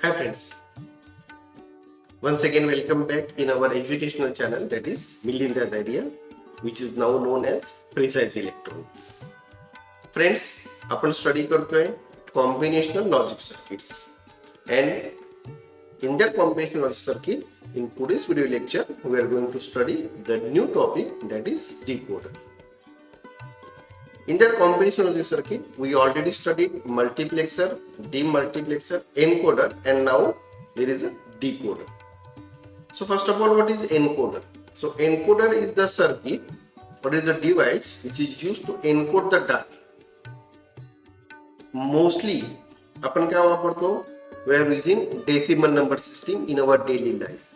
Hi friends, once again welcome back in our educational channel that is Milinda's Idea, which is now known as Precise Electronics. Friends, आपण study करतोय combinational logic circuits and in that combinational logic circuit, in today's video lecture, we are going to study the new topic that is decoder. In that combinational logic circuit, we already studied multiplexer, demultiplexer, encoder, and now there is a decoder. So first of all, what is encoder? So encoder is the circuit or is a device which is used to encode the data. Mostly आपण काय वापरतो? We are using decimal number system in our daily life.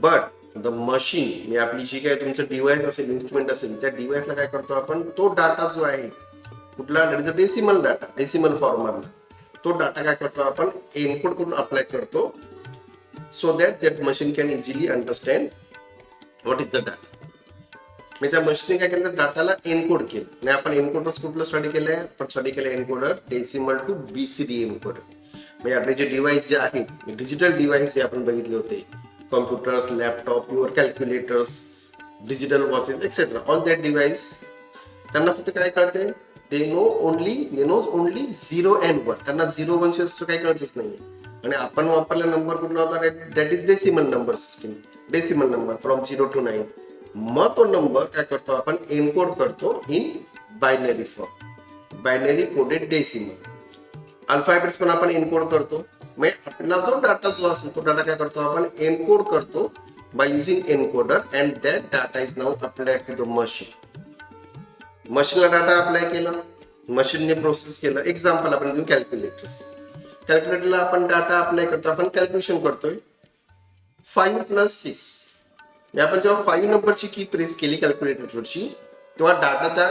But the machine म्हणजे आपली जी काय तुमचं device असेल, instrument असेल, त्या डिव्हाइसला काय करतो आपण? तो डाटा जो आहे कुठला डेसिमल डाटा, डेसिमल फॉर्मॅटला तो डाटा काय करतो आपण एनकोड करून अप्लाय करतो so that machine can easily understand what is the data. मी त्या मशीनने काय केलं, डाटाला एनकोड केलं. आणि आपण एनकोडर्स कुठलं स्टडी केलंय? आपण स्टडी केलं encoder decimal to BCD encoder. म्हणजे आपले जे डिव्हाइस जे आहेत, डिजिटल डिव्हाइस जे आपण बघितले होते, computers, laptop, your calculators, digital watches etcetera, all that device, त्यांना फक्त काय कळते? They know only 0 and 1. त्यांना 0 1 शिवाय काही कळतच नाहीये. आणि आपण वापरला नंबर कुठला होता? That is decimal number system, decimal number from 0 to 9. मग तो नंबर काय करतो आपण एनकोड करतो in binary form, binary coded decimal. Alphabets पण आपण एनकोड करतो. मग आपला जो डाटा जो असेल तो डाटा काय करतो आपण एनकोड करतो by using encoder and that data is now applied to the machine. मशीनला डाटा अप्लाय केला, मशीनने प्रोसेस केलं. एक्झाम्पल आपण घेऊ कॅल्क्युलेटर्स. कॅल्क्युलेटरला आपण डाटा अप्लाय करतो, आपण कॅल्क्युलेशन करतोय 5 + 6. आपण जेव्हा 5 नंबरची की प्रेस केली कॅल्क्युलेटरवरची, तेव्हा डाटा त्या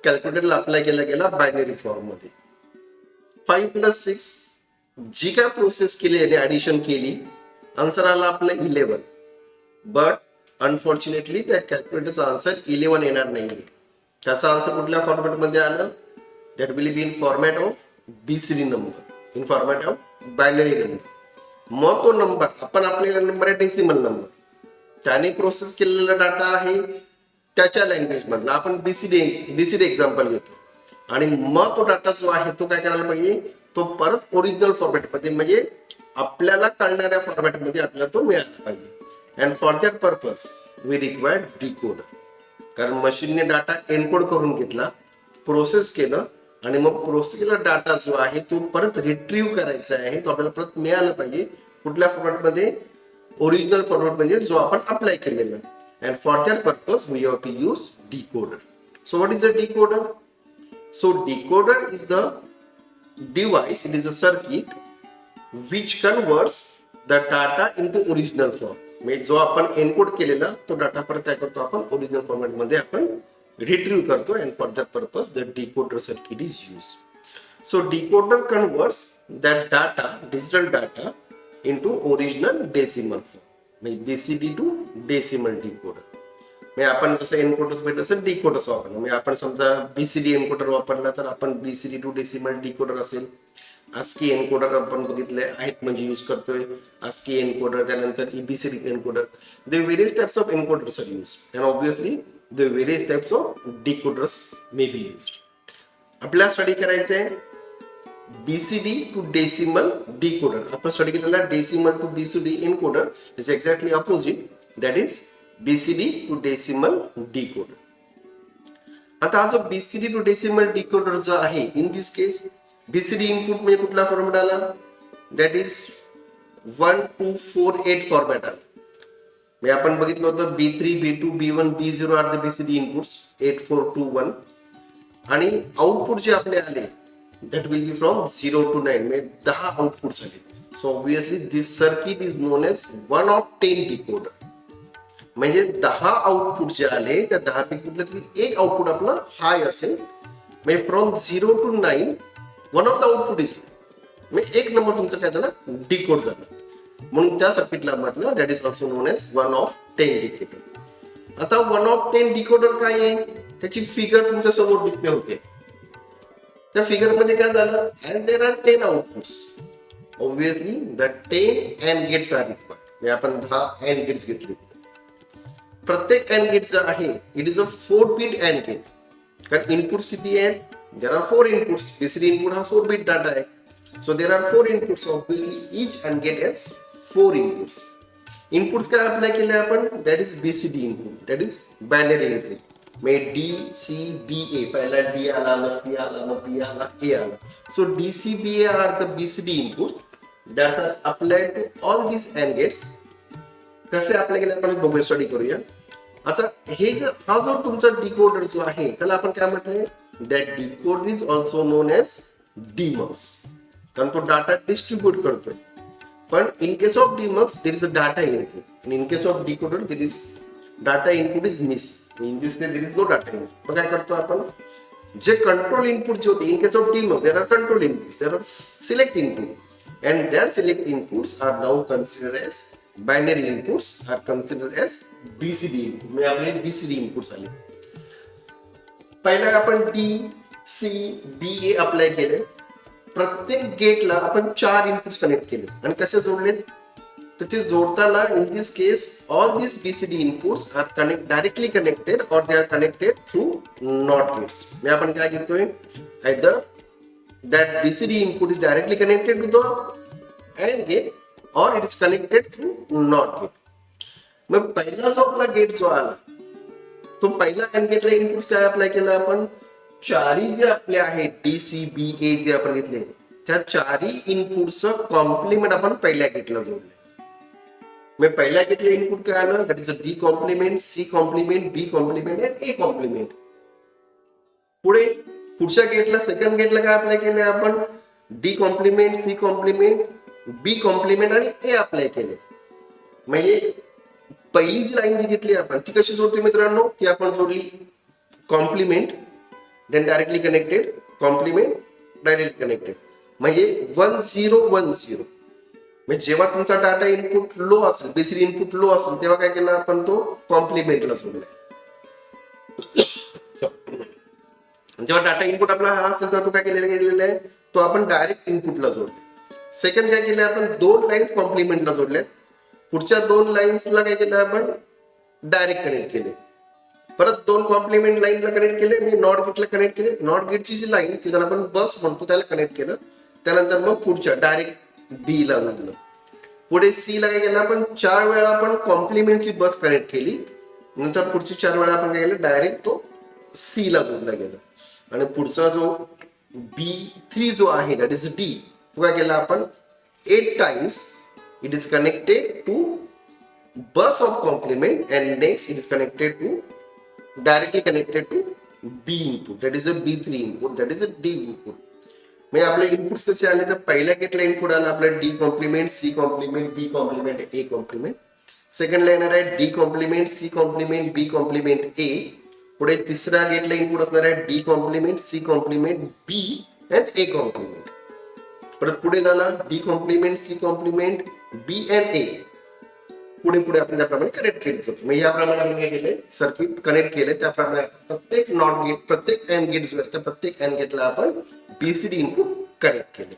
कॅल्क्युलेटरला अप्लाय केला गेला बायनरी फॉर्म मध्ये. 5 + 6 जी काय प्रोसेस केली आणि ऍडिशन केली, आन्सर आला आपला 11. बट अनफॉर्च्युनेटली त्या कॅल्क्युलेटरचा आन्सर 11 येणार नाहीये. त्याचा आन्सर कुठल्या फॉर्मॅटमध्ये आलं? That will be in format of BCD number, in format of binary number. मग तो नंबर आपण आपल्याला नंबर आहे डेसिमल नंबर, त्याने प्रोसेस केलेला डाटा आहे त्याच्या लँग्वेज मधला. आपण बीसीडी एक्झाम्पल घेतो आणि मग तो डाटा जो आहे तो काय करायला पाहिजे? तो परत ओरिजिनल फॉर्मॅटमध्ये म्हणजे आपल्याला कळणाऱ्या फॉर्मॅटमध्ये आपल्याला तो मिळाला पाहिजे. And for that purpose we require decoder. कारण मशीनने डाटा एनकोड करून घेतला, प्रोसेस केलं आणि मग प्रोसेस केलेला डाटा जो आहे तो परत रिट्रीव्ह करायचा आहे. तो आपल्याला परत मिळाला पाहिजे कुठल्या फॉर्मॅटमध्ये? ओरिजिनल फॉर्मॅट म्हणजे जो आपण अप्लाय केलेला. And for that purpose we have to use decoder. So what is a decoder? So decoder is the device, it is a circuit which converts the data into original form. म्हणजे जो आपण encode केलेला तो data परत काय करतो आपण original format मध्ये आपण रिट्रीव्ह करतो. And for that purpose the decoder circuit is use. So decoder converts that data, digital data, into original decimal form. म्हणजे बीसीडी टू डेसिमल डिकोडर. म्हणजे आपण जसं एनकोडर्स भेटलं तसं डिकोडर्स वापरलं. म्हणजे आपण समजा बीसीडी एनकोडर वापरला तर आपण बीसीडी टू डेसिमल डिकोडर असेल. ASCII एनकोडर आपण बघितले आहेत म्हणजे यूज करतोय. ASCII एनकोडर, त्यानंतर EBCD encoder. The various types of encoders are use and obviously the various types of decoders may be used. आपल्याला स्टडी करायचं आहे बीसीडी टू डेसिमल डिकोडर. आपण स्टडी केलेला decimal to BCD encoder is exactly opposite, that is BCD to decimal decoder. आता हा जो BCD to decimal decoder जो आहे, in this case BCD input म्हणजे कुठला फॉर्मॅट आला? दॅट इज 1 2 4 8 फॉर्मॅट आला. म्हणजे आपण बघितलं होतं B3 B2 B1 B0 R the BCD inputs 8 4 2 1. आणि आउटपुट जे आपले आले that will be from 0 to 9, म्हणजे 10 आउटपुट्स आले. So obviously this circuit is known as 1 of 10 decoder. म्हणजे 10 आउटपुट जे आले त्या 10 पैकी कुठलं तरी एक आउटपुट आपलं हाय असेल. म्हणजे from 0 to 9 one of the output is, म्हणजे एक नंबर तुमचं काय झालं डिकोड झालं. म्हणून त्या सर्किटला म्हटलं that is also known as 1 of 10 decoder. आता 1 of 10 डिकोडर काय आहे? त्याची फिगर तुमच्या समोर डिस्प्ले होते. त्या फिगर मध्ये काय झालं? And there are 10 outputs. Obviously the 10 and gates are required. आपण 10 अँड गेट्स घेतले. प्रत्येक अँड गेट जो आहे it is a 4 bit and gate. कारण इनपुट्स किती आहेत? There are 4 inputs. BCD input हा 4 बिट डाटा आहे. So there are 4 inputs. Obviously each and gate has 4 inputs. Inputs काय अप्लाय केले आपण? That is BCD input, that is binary input. मग D C B A, पहिला D आला, मग C आला, मग बी आला, ए आला. So D C B A are the BCD input that are applied to all this and gates. कसे apply केले आपण बघूया, स्टडी करूया. आता हे हा जो तुमचा डिकोडर जो आहे त्याला आपण काय म्हटलंय? That decoder is also known as demux. कारण तो डाटा डिस्ट्रीब्यूट करतोय. पण in case of demux there is a data input, and in case of decoder there is data input is missing. In this case there is no data input. मग काय करतो आपण? जे control input जे होते, in case of demux there are control inputs, there are select input, and that select inputs are now considered as binary inputs, are considered as BCD input. म्हणजे आपले BCD inputs आले. पहिला आपण D, C, B, A apply केले. प्रत्येक गेटला आपण 4 inputs connect केले आणि कसे जोडले? तर ते जोडताना in this case all this BCD inputs are directly connected or they are connected through not gates. मी आपण काय घेतोय? Either that BCD input is directly connected to the and gate or it is connected through not gate. मग पहिला जो आपला gate जो आला तो पहिला अँड गेटला इनपुट्स काय अप्लाय केलं आपण? चारही जे आपले आहेत डी सी बी ए जे आपण घेतले त्या चारही इनपुटचं कॉम्प्लिमेंट आपण पहिल्या गेटला जोडले. मग पहिल्या गेटला इनपुट काय आलं? That is a D complement, C complement, B complement and A complement. पुढे पुढच्या गेटला, सेकंड गेटला काय अप्लाय केले आपण? D complement, C complement, B complement आणि ए अप्लाय केले. म्हणजे पहिली जी लाईन जी घेतली आपण ती कशी जोडते मित्रांनो? ती आपण जोडली complement then directly connected, complement, directly connected. म्हणजे 1 0 1 0. म्हणजे जेव्हा तुमचा डाटा इनपुट लो असेल, बीसीडी इनपुट लो असेल, तेव्हा काय केलं आपण? तो कॉम्प्लिमेंटला जोडलाय. जेव्हा डाटा इनपुट आपला हा असेल तेव्हा तो काय केलेला आहे? तो आपण डायरेक्ट इनपुटला जोडलाय. सेकंड काय केलं आपण? 2 लाईन्स कॉम्प्लिमेंटला जोडल्यात. पुढच्या 2 लाईन्सला काय केलं आपण? डायरेक्ट कनेक्ट केले. परत 2 कॉम्प्लिमेंट लाईनला कनेक्ट केले, मी नॉट गेटला कनेक्ट केले. नॉट गेटची जी लाईन की त्याला आपण बस म्हणतो त्याला कनेक्ट केलं. त्यानंतर मग पुढच्या डायरेक्ट बी ला जोडलं. पुढे सी ला काय केलं आपण? 4 वेळा आपण कॉम्प्लिमेंटची बस कनेक्ट केली. नंतर पुढची 4 वेळा आपण काय केलं? डायरेक्ट तो सी ला जोडला गेला. आणि पुढचा जो B3 जो आहे दॅट इज डी, तो काय केला आपण? 8 times it is connected to bus of complement and next it is connected to directly connected to B input, that is a B3 input, that is a D input. म्हणजे आपले inputs कसे आले? तर पहिल्या गेटला इनपुट आला आपलं D complement, C complement, B complement, A complement. सेकंडला येणार आहे D complement, C complement, B complement, A. पुढे तिसऱ्या गेटला इनपुट असणार आहे D complement, C complement, B and A complement. परत पुढे झाला D complement, C complement, B and A. पुढे पुढे आपण त्याप्रमाणे कनेक्ट केले जातो. मग याप्रमाणे आपण काय केले? सर्किट कनेक्ट केले. त्याप्रमाणे प्रत्येक नॉट गेट, प्रत्येक अँड गेट जो आहे त्या प्रत्येक अँड गेटला आपण बीसीडी इनपुट कनेक्ट केले.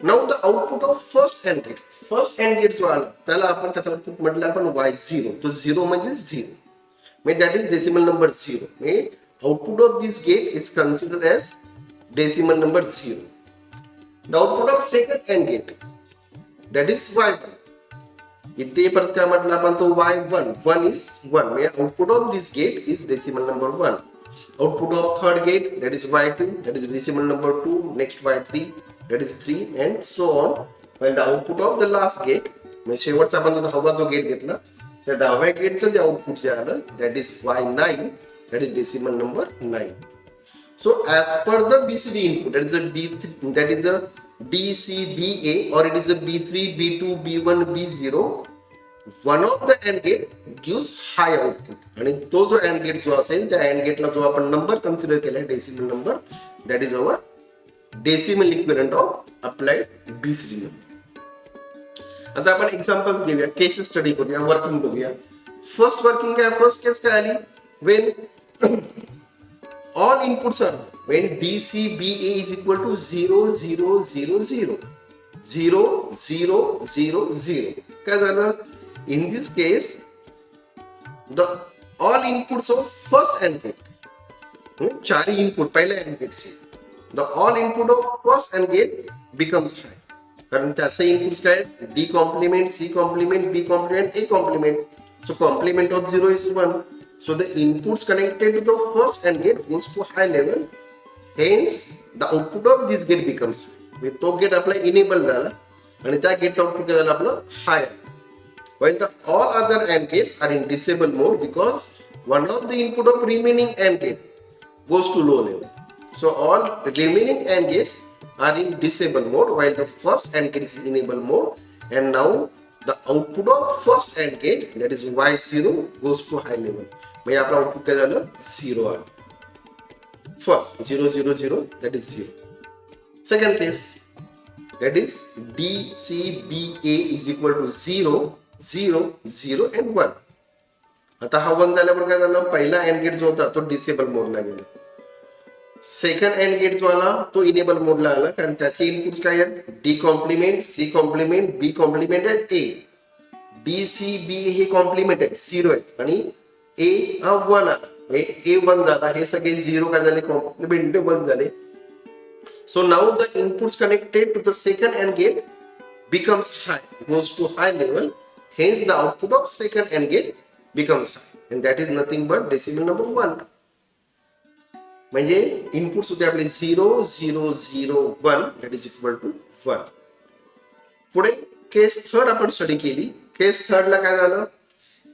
Now the output of first and gate. First and gate जो आला त्याला आपण त्याचा आउटपुट म्हटलं आपण Y0. तो 0 म्हणजे 0. म्हणजे दॅट इज डेसिमल नंबर 0. म्हणजे output of this gate is considered as decimal number 0. The output of second and gate that is Y1. इथे परत काय म्हटलं आपण? तो Y1. 1 is 1. म्हणजे output of this gate is decimal number 1. Output of third gate that is Y2, that is decimal number 2. Next Y3 that is 3 and so on. While the output of the last gate, म्हणजे शेवटचा आपण जो 10वा जो gate घेतला त्या 10व्या गेटचं जे output जे आलं that is Y9, that is decimal number 9. So as per the BCD input that is a D3, that is a D, C, B, A, or it is a B3, B2, B1, B0. One of the AND gate gives high output. आणि तो जो AND gate जो असेल त्या AND gate ला जो आपण number consider केलाय decimal number, that is our decimal equivalent of applied BCD number. आता आपण एक्झाम्पल्स घेऊया, केस स्टडी करूया, वर्किंग बघूया. फर्स्ट वर्किंग काय? फर्स्ट केस काय आली? when all inputs are when DCBA is equal to 0 0 0 0. 0 0 0 0. काय झालं? In this case the all inputs of first and gate, चारही इनपुट पहिल्या अँड गेटचे, the all input of first and gate becomes high. कारण त्याचे inputs काय आहेत? D complement, C complement, B complement, A complement. So complement of 0 is 1. So the inputs connected to the first AND gate goes to high level. Hence the output of this gate becomes high. म्हणजे तो gate आपला enable झाला आणि त्या गेटचं output काय झालं आपलं? हाय. While the all other AND gates are in disable mode because one of the input of remaining AND gate goes to low level. So all remaining AND gates are in disable mode while the first AND gate is in enable mode, and now the output of first AND gate, that is Y0, goes to high level. म्हणजे आपलं output काय झालं? 0 आलं. First 0 0 0, that is 0. Second case, that is DCBA is equal to 0 0 0 and 1. आता हा 1 झाल्यावर काय झालं? पहिला AND गेट जो होता तो डिसेबल मोडला गेला. सेकंड अँड गेट जो आला तो इनेबल मोडला आला, कारण त्याचे इनपुट्स काय आहेत? D complement, C complement, B complement आणि ए. डी सी बी हे कॉम्प्लिमेंट आहे, 0 आहेत, आणि ए हा 1 आला, ए 1 झाला. हे सगळे 0 काय झाले? कॉम्प्लिमेंट 1 झाले. So now the inputs connected to the second and gate becomes high, goes to high level. Hence the output of second AND gate becomes high, and that is nothing but decimal number 1. म्हणजे inputs होते आपले 0 0 0 1, that is equal to 1. पुढे केस third आपण study केली. केस third ला काय झालं?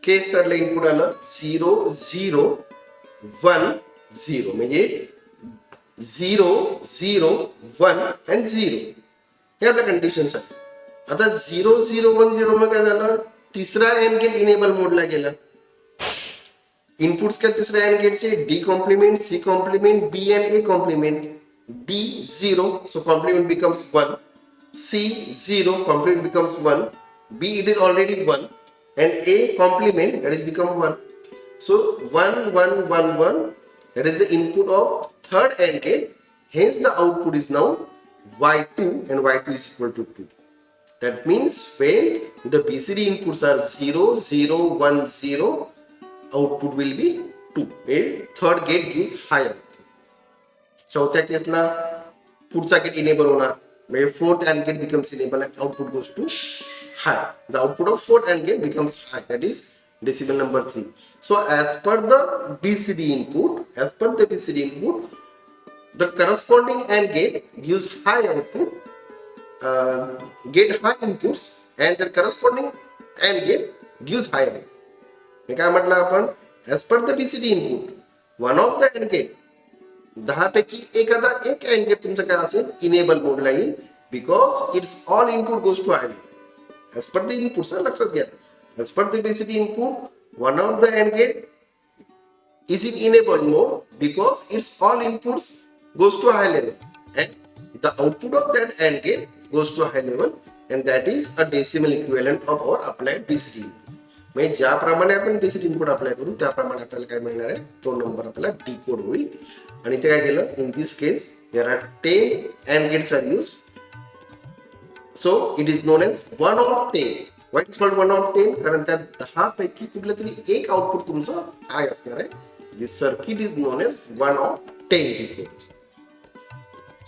केस third ला इनपुट आलं 0 0 1 0, म्हणजे 0 0 1 and 0 हे आपल्या कंडिशन्स आहेत. आता 0 0 1 0 मध्ये काय झालं? तिसरा अँड गेट इनेबल मोडला गेला. इनपुट्स काय तिसऱ्या अँड गेटचे? D complement, C complement, B and A complement. D 0, so complement becomes 1. C 0, complement becomes 1. B it is already 1, and A complement, that is become 1. So 1 1 1 1, that is the input of third AND gate. Hence the output is now Y2, and Y2 is equal to 2. That means when the BCD inputs are 0 0 1 0, output will be 2. A third gate gives higher. चौथ्या केसला पुढचा gate enable होणार, म्हणजे fourth and gate becomes enable and output goes to high. The output of fourth AND gate becomes high, that is decimal number 3. So as per the BCD input, the corresponding AND gate gives high output, get high inputs, and the corresponding AND gate gives high output. हे काय म्हटलं आपण? As per the BCD input, one of the and gate, 10 पैकी एखादा एक and gate तुमचं काय असेल? इनेबल मोडला येईल, because it's all input goes to high. As per the input, लक्षात घ्या, as per the BCD input, one of the and gate is in enable mode because its all inputs goes to high level, and the output of that AND gate goes to high level, and that is a decimal equivalent of our applied BCD input. म्हणजे ज्याप्रमाणे आपण BCD input apply करू त्याप्रमाणे आपल्याला काय मिळणार आहे? तो नंबर आपल्याला डिकोड होईल. आणि ते काय केलं? In this case there are 10 AND gates are used, so it is known as 1 of 10. Why it's called 1 of 10? कारण त्या 10 पैकी कुठलं तरी एक आउटपुट तुमचं हाय असणार आहे. This circuit is known as 1 of 10 decoder.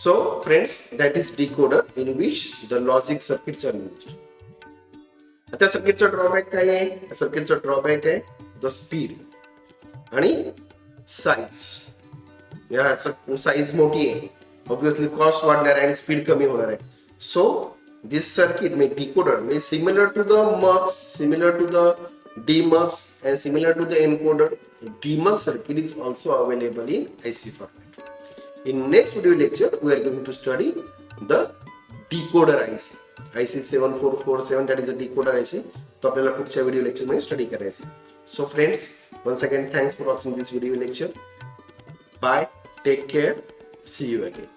So friends, that is decoder in which the logic circuits are used. आता सर्किटचा ड्रॉबॅक काय आहे? सर्किटचा ड्रॉबॅक आहे द स्पीड आणि साईज. या साईज मोठी आहे, ऑब्विसली कॉस्ट वाढणार आहे आणि स्पीड कमी होणार आहे. सो दिस सर्किट मे डिकोडर मे similar to the mux, similar to the DMUX, and similar to the encoder, DMUX circuit is also available in IC format. In next video lecture, we are going to study the decoder IC. IC 7447, that is a decoder IC. तो आपल्याला पुढच्या video lecture मध्ये study करायचं. So friends, once again thanks for watching this video lecture. Bye, take care, see you again.